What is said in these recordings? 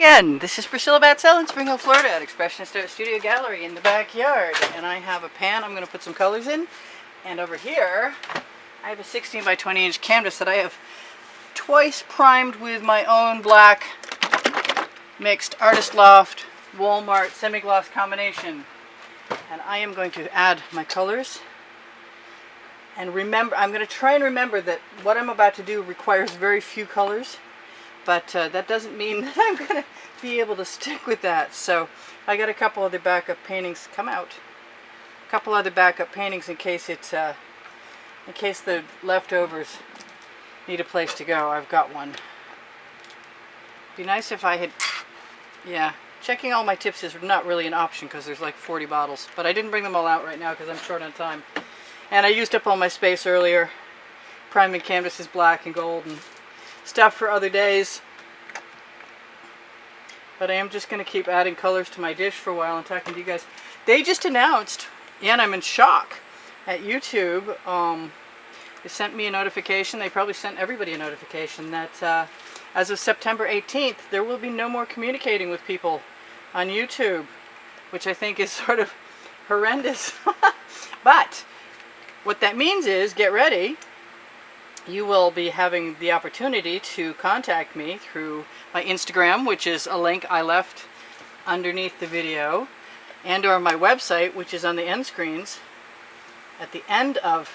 Again, this is Priscilla Batzell in Spring Hill, Florida at Expressionist Art Studio Gallery in the backyard. And I have a pan I'm going to put some colors in. And over here, I have a 16 by 20 inch canvas that I have twice primed with my own black mixed Artist Loft Walmart semi-gloss combination. And I am going to add my colors. And remember, I'm going to try and remember that what I'm about to do requires very few colors. But that doesn't mean that I'm going to be able to stick with that. So I got a couple other backup paintings come out. A couple other backup paintings in case the leftovers need a place to go. I've got one. Be nice if I had, yeah. Checking all my tips is not really an option because there's like 40 bottles. But I didn't bring them all out right now because I'm short on time. And I used up all my space earlier. Priming canvases black and gold and stuff for other days. But I am just going to keep adding colors to my dish for a while and talking to you guys. They just announced, and I'm in shock, at YouTube, they sent me a notification, they probably sent everybody a notification, that as of September 18th, there will be no more communicating with people on YouTube, which I think is sort of horrendous. But what that means is, get ready. You will be having the opportunity to contact me through my Instagram, which is a link I left underneath the video, and or my website, which is on the end screens at the end of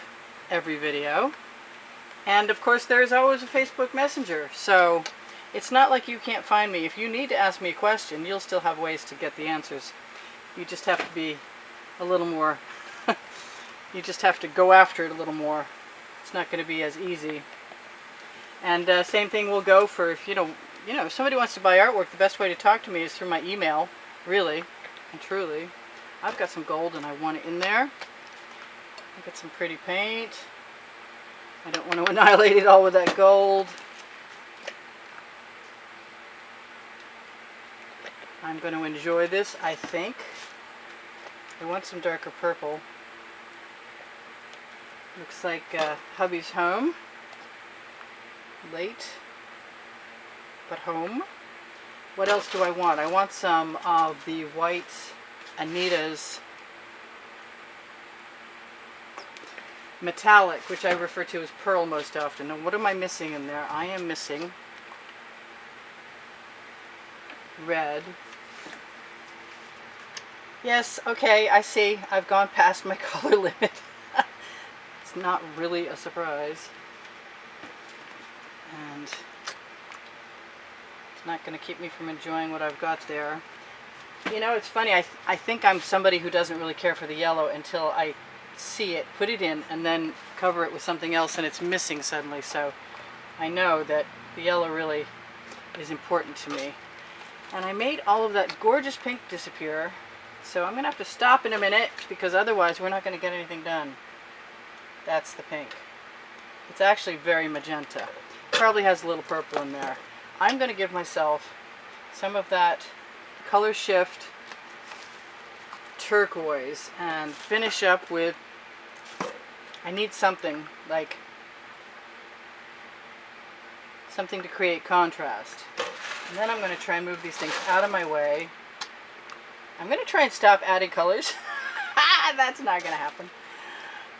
every video. And of course there's always a Facebook Messenger, so it's not like you can't find me. If you need to ask me a question, you'll still have ways to get the answers. You just have to be a little more you just have to go after it a little more. It's not going to be as easy. And same thing will go for if if somebody wants to buy artwork, the best way to talk to me is through my email, really and truly. I've got some gold and I want it in there. I've got some pretty paint. I don't want to annihilate it all with that gold. I'm going to enjoy this, I think. I want some darker purple. Looks like hubby's home. Late, but home. What else do I want? I want some of the white Anita's metallic, which I refer to as pearl most often. Now, what am I missing in there? I am missing red. Yes, okay, I see. I've gone past my color limit. It's not really a surprise. And it's not going to keep me from enjoying what I've got there. You know, it's funny, I think I'm somebody who doesn't really care for the yellow until I see it, put it in, and then cover it with something else and it's missing suddenly. So I know that the yellow really is important to me. And I made all of that gorgeous pink disappear. So I'm going to have to stop in a minute because otherwise we're not going to get anything done. That's the pink. It's actually very magenta. Probably has a little purple in there. I'm going to give myself some of that color shift turquoise and finish up with, I need something like something to create contrast. And then I'm going to try and move these things out of my way. I'm going to try and stop adding colors. That's not going to happen.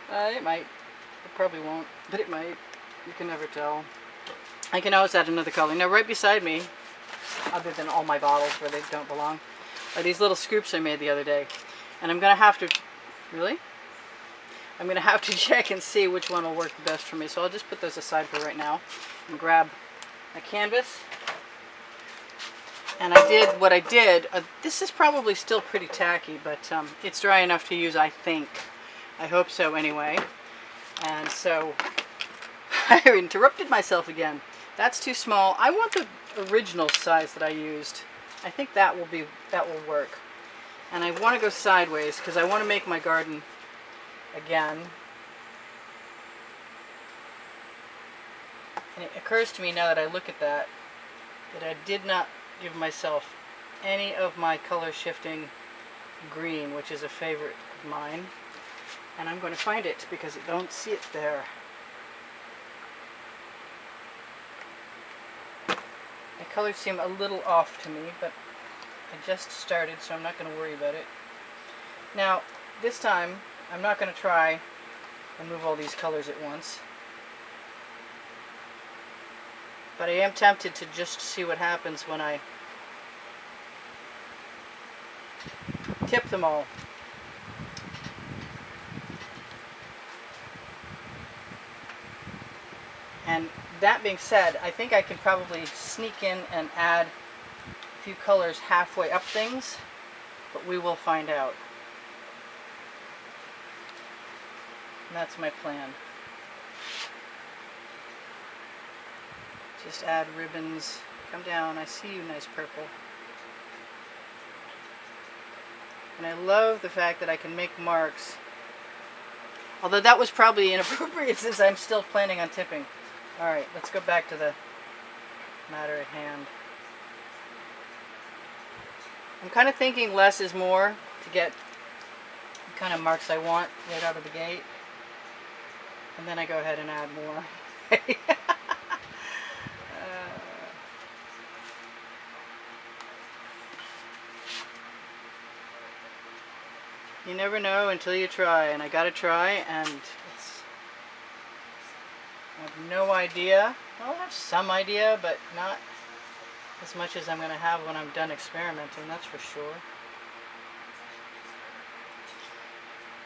It might. It probably won't, but it might. You can never tell. I can always add another color. Now right beside me, other than all my bottles where they don't belong, are these little scoops I made the other day. And I'm going to have to, really? I'm going to have to check and see which one will work the best for me. So I'll just put those aside for right now and grab a canvas. And I did what I did. This is probably still pretty tacky, but it's dry enough to use, I think. I hope so anyway. And so I interrupted myself again. That's too small. I want the original size that I used. I think that will work. And I want to go sideways because I want to make my garden again. And it occurs to me now that I look at that I did not give myself any of my color shifting green, which is a favorite of mine. And I'm going to find it because I don't see it there. I The colors seem a little off to me, but I just started, so I'm not going to worry about it. Now, this time, I'm not going to try and move all these colors at once. But I am tempted to just see what happens when I tip them all. And that being said, I think I can probably sneak in and add a few colors halfway up things, but we will find out. And that's my plan. Just add ribbons. Come down, I see you, nice purple. And I love the fact that I can make marks. Although that was probably inappropriate since I'm still planning on tipping. Alright, let's go back to the matter at hand. I'm kind of thinking less is more to get the kind of marks I want right out of the gate. And then I go ahead and add more. You never know until you try, and I gotta try, and I have no idea. I'll have some idea, but not as much as I'm gonna have when I'm done experimenting, that's for sure.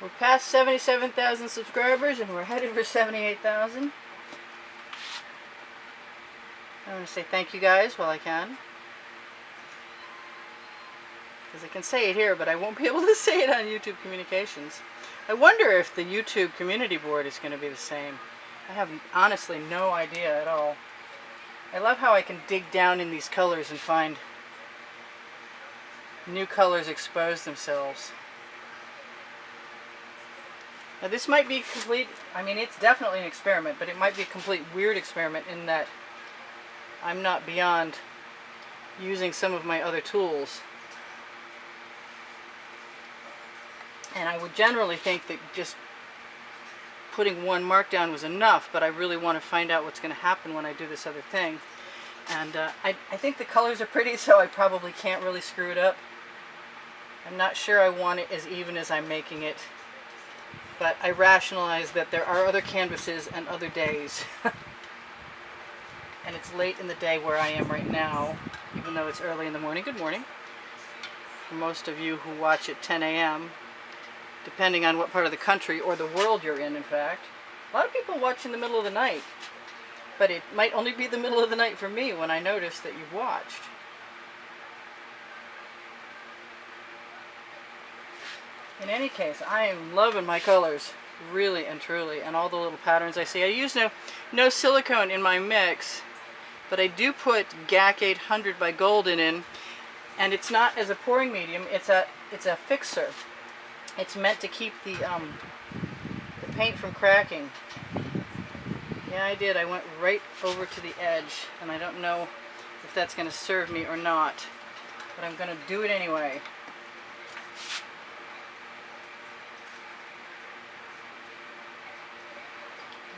We're past 77,000 subscribers, and we're headed for 78,000. I want to say thank you guys while I can. Because I can say it here, but I won't be able to say it on YouTube Communications. I wonder if the YouTube community board is going to be the same. I have honestly no idea at all. I love how I can dig down in these colors and find new colors expose themselves. Now this might be complete, I mean it's definitely an experiment, but it might be a complete weird experiment in that I'm not beyond using some of my other tools. And I would generally think that just putting one mark down was enough, but I really want to find out what's going to happen when I do this other thing. And I think the colors are pretty, so I probably can't really screw it up. I'm not sure I want it as even as I'm making it, but I rationalize that there are other canvases and other days. And it's late in the day where I am right now, even though it's early in the morning. Good morning. For most of you who watch at 10 a.m., depending on what part of the country or the world you're in fact. A lot of people watch in the middle of the night, but it might only be the middle of the night for me when I notice that you've watched. In any case, I am loving my colors, really and truly, and all the little patterns I see. I use no silicone in my mix, but I do put GAC 800 by Golden in, and it's not as a pouring medium, it's a fixer. It's meant to keep the paint from cracking. Yeah, I did. I went right over to the edge, and I don't know if that's going to serve me or not, but I'm going to do it anyway.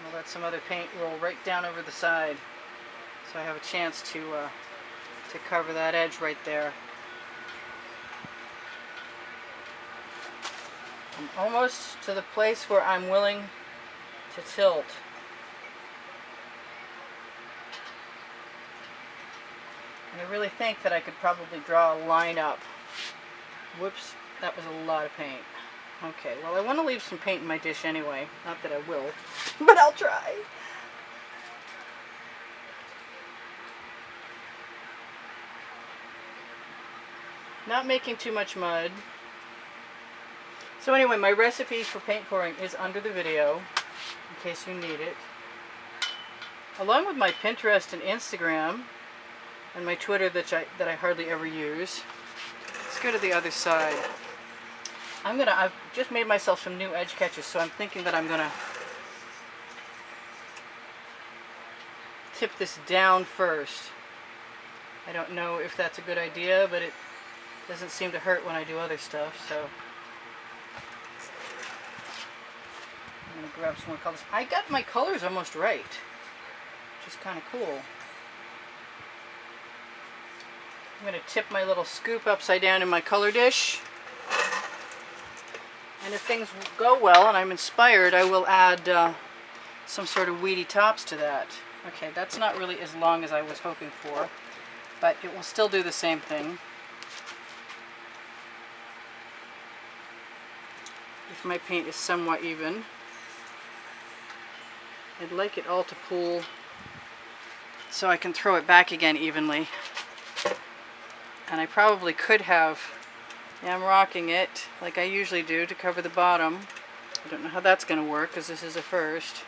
I'll let some other paint roll right down over the side, so I have a chance to cover that edge right there. I'm almost to the place where I'm willing to tilt. And I really think that I could probably draw a line up. Whoops, that was a lot of paint. Okay, well I want to leave some paint in my dish anyway. Not that I will, but I'll try. Not making too much mud. So anyway, my recipe for paint pouring is under the video, in case you need it. Along with my Pinterest and Instagram, and my Twitter that I hardly ever use. Let's go to the other side. I've just made myself some new edge catches, so I'm thinking that I'm gonna tip this down first. I don't know if that's a good idea, but it doesn't seem to hurt when I do other stuff, so I'm going to grab some more colors. I got my colors almost right, which is kind of cool. I'm going to tip my little scoop upside down in my color dish. And if things go well and I'm inspired, I will add some sort of weedy tops to that. Okay, that's not really as long as I was hoping for, but it will still do the same thing. If my paint is somewhat even. I'd like it all to pool so I can throw it back again evenly. And I probably could have, yeah, I'm rocking it like I usually do to cover the bottom. I don't know how that's going to work because this is a first.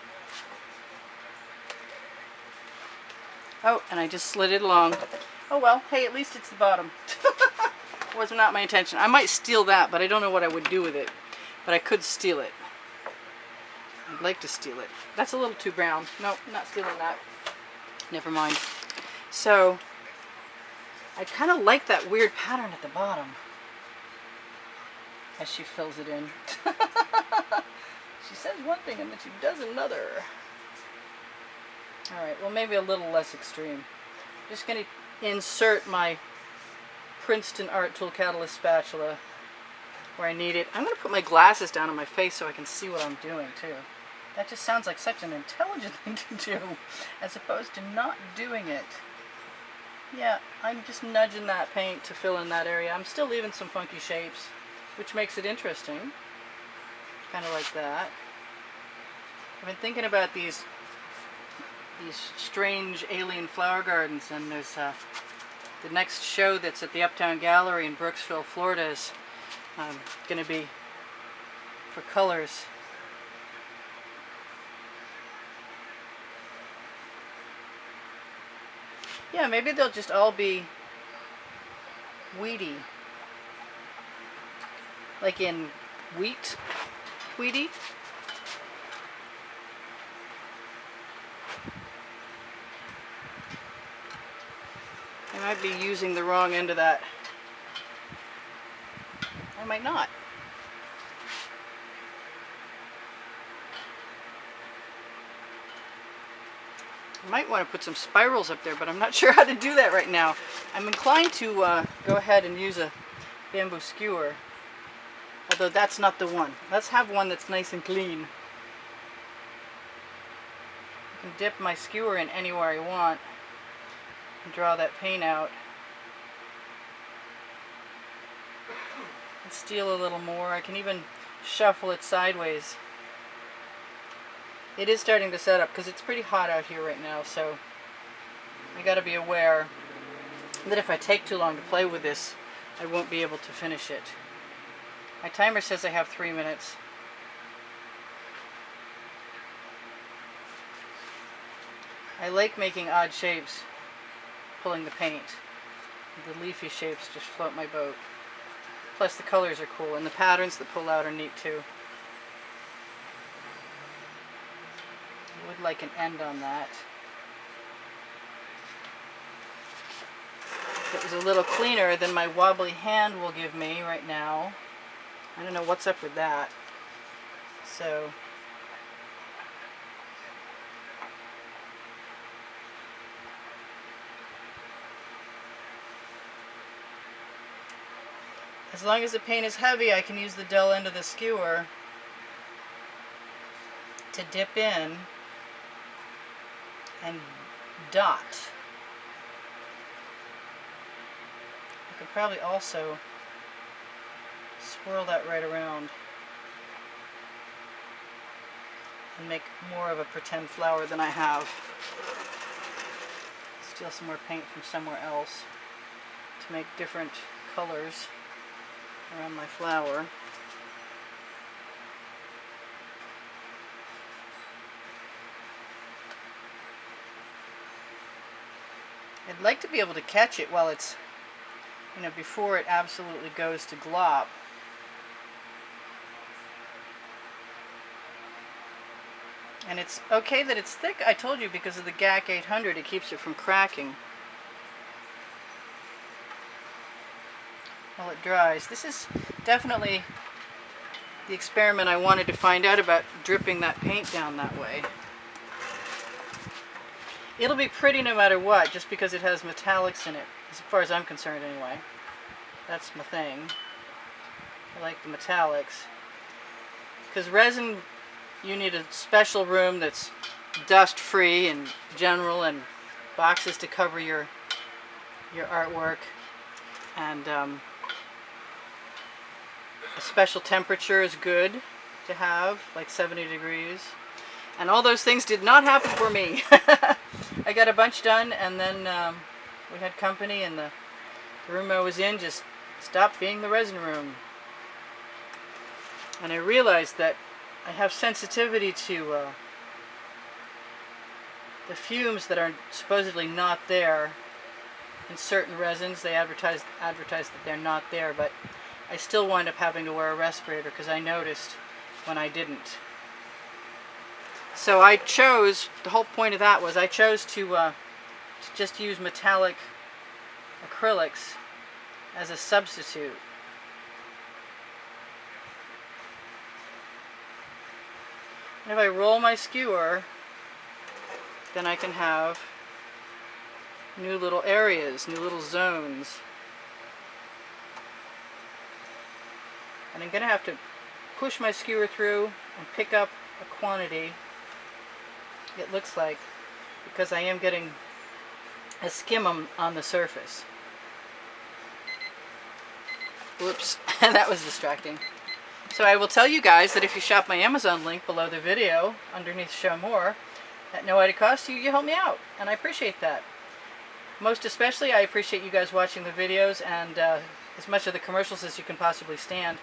Oh, and I just slid it along. Oh well, hey, at least it's the bottom. Was not my intention. I might steal that, but I don't know what I would do with it. But I could steal it. I'd like to steal it. That's a little too brown. No, not stealing that. Never mind. So, I kind of like that weird pattern at the bottom. As she fills it in. She says one thing and then she does another. Alright, well maybe a little less extreme. Just going to insert my Princeton Art Tool Catalyst spatula where I need it. I'm going to put my glasses down on my face so I can see what I'm doing too. That just sounds like such an intelligent thing to do as opposed to not doing it. Yeah, I'm just nudging that paint to fill in that area. I'm still leaving some funky shapes, which makes it interesting. Kind of like that. I've been thinking about these strange alien flower gardens, and there's the next show that's at the Uptown Gallery in Brooksville, Florida is going to be for colors. Yeah, maybe they'll just all be weedy. Like in wheat? Wheaty? I might be using the wrong end of that. I might not. I might want to put some spirals up there, but I'm not sure how to do that right now. I'm inclined to go ahead and use a bamboo skewer. Although that's not the one. Let's have one that's nice and clean. I can dip my skewer in anywhere I want and draw that paint out. And steal a little more. I can even shuffle it sideways. It is starting to set up because it's pretty hot out here right now, so I gotta be aware that if I take too long to play with this, I won't be able to finish it. My timer says I have 3 minutes. I like making odd shapes, pulling the paint. The leafy shapes just float my boat. Plus the colors are cool, and the patterns that pull out are neat too. I would like an end on that. If it was a little cleaner than my wobbly hand will give me right now. I don't know what's up with that. So as long as the paint is heavy, I can use the dull end of the skewer to dip in and dot. I could probably also swirl that right around and make more of a pretend flower than I have. Steal some more paint from somewhere else to make different colors around my flower. I'd like to be able to catch it while it's, before it absolutely goes to glop. And it's okay that it's thick, I told you, because of the GAC 800, it keeps it from cracking while it dries. This is definitely the experiment I wanted to find out about, dripping that paint down that way. It'll be pretty no matter what, just because it has metallics in it. as far as I'm concerned anyway. That's my thing. I like the metallics. Because resin, you need a special room that's dust free and general, and boxes to cover your artwork, and a special temperature is good to have, like 70 degrees. And all those things did not happen for me. I got a bunch done, and then we had company, and the room I was in just stopped being the resin room. And I realized that I have sensitivity to the fumes that are supposedly not there in certain resins. They advertise that they're not there, but I still wind up having to wear a respirator because I noticed when I didn't. So I chose, the whole point of that was I chose to just use metallic acrylics as a substitute. And if I roll my skewer, then I can have new little areas, new little zones. And I'm going to have to push my skewer through and pick up a quantity, it looks like, because I am getting a skim on the surface. Whoops, that was distracting. So I will tell you guys that if you shop my Amazon link below the video, underneath Show More, at no added cost, you help me out, and I appreciate that. Most especially, I appreciate you guys watching the videos and as much of the commercials as you can possibly stand,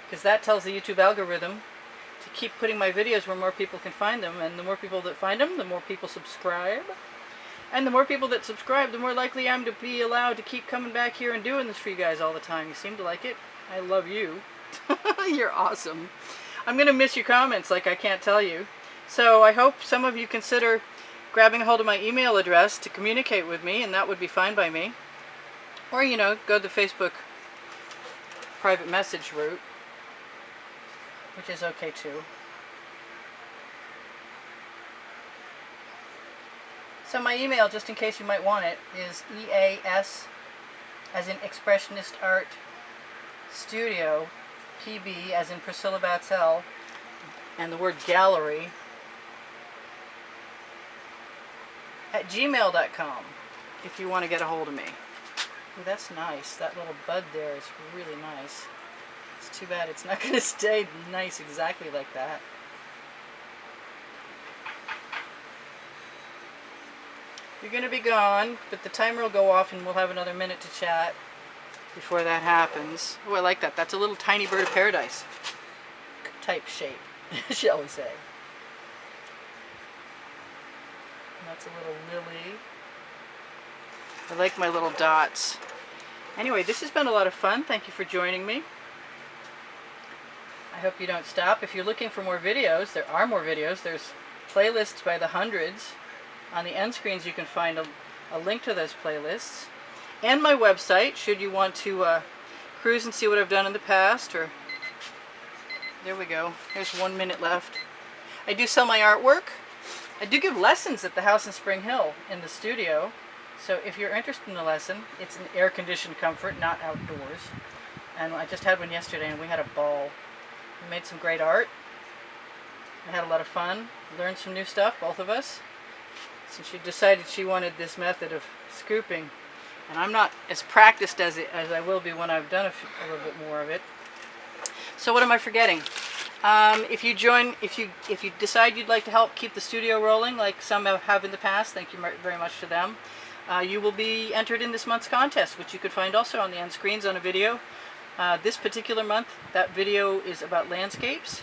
because that tells the YouTube algorithm to keep putting my videos where more people can find them, and the more people that find them, the more people subscribe. And the more people that subscribe, the more likely I am to be allowed to keep coming back here and doing this for you guys all the time. You seem to like it. I love you. You're awesome. I'm going to miss your comments like I can't tell you. So I hope some of you consider grabbing a hold of my email address to communicate with me, and that would be fine by me. Or, you know, go the Facebook private message route, which is okay too. So my email, just in case you might want it, is EAS, as in Expressionist Art Studio, PB, as in Priscilla Batzell, and the word gallery, at gmail.com, if you want to get a hold of me. Ooh, that's nice. That little bud there is really nice. It's too bad it's not going to stay nice exactly like that. You're going to be gone, but the timer will go off and we'll have another minute to chat before that happens. Oh, I like that. That's a little tiny bird of paradise type shape, shall we say. And that's a little lily. I like my little dots. Anyway, this has been a lot of fun. Thank you for joining me. I hope you don't stop. If you're looking for more videos, there are more videos. There's playlists by the hundreds. On the end screens you can find a link to those playlists. And my website, should you want to cruise and see what I've done in the past. Or there we go. There's 1 minute left. I do sell my artwork. I do give lessons at the house in Spring Hill in the studio. So if you're interested in a lesson, it's an air-conditioned comfort, not outdoors. And I just had one yesterday and we had a ball. We made some great art. I had a lot of fun. Learned some new stuff, both of us. Since she decided she wanted this method of scooping. And I'm not as practiced as I will be when I've done a little bit more of it. So what am I forgetting? If you decide you'd like to help keep the studio rolling, like some have in the past, thank you very much to them. You will be entered in this month's contest, which you could find also on the end screens on a video. This particular month, that video is about landscapes.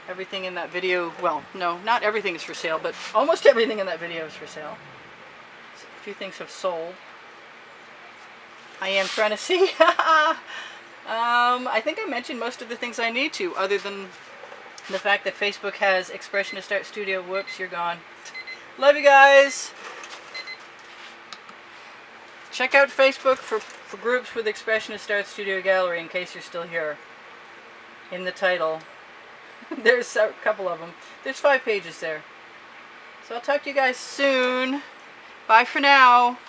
Everything in that video, well, no, not everything is for sale, but almost everything in that video is for sale. So a few things have sold. I am trying to see. I think I mentioned most of the things I need to, other than the fact that Facebook has Expressionist Art Studio. Whoops, you're gone. Love you guys. Check out Facebook for groups with Expressionist Art Studio Gallery in case you're still here. In the title. There's a couple of them. There's 5 pages there. So I'll talk to you guys soon. Bye for now.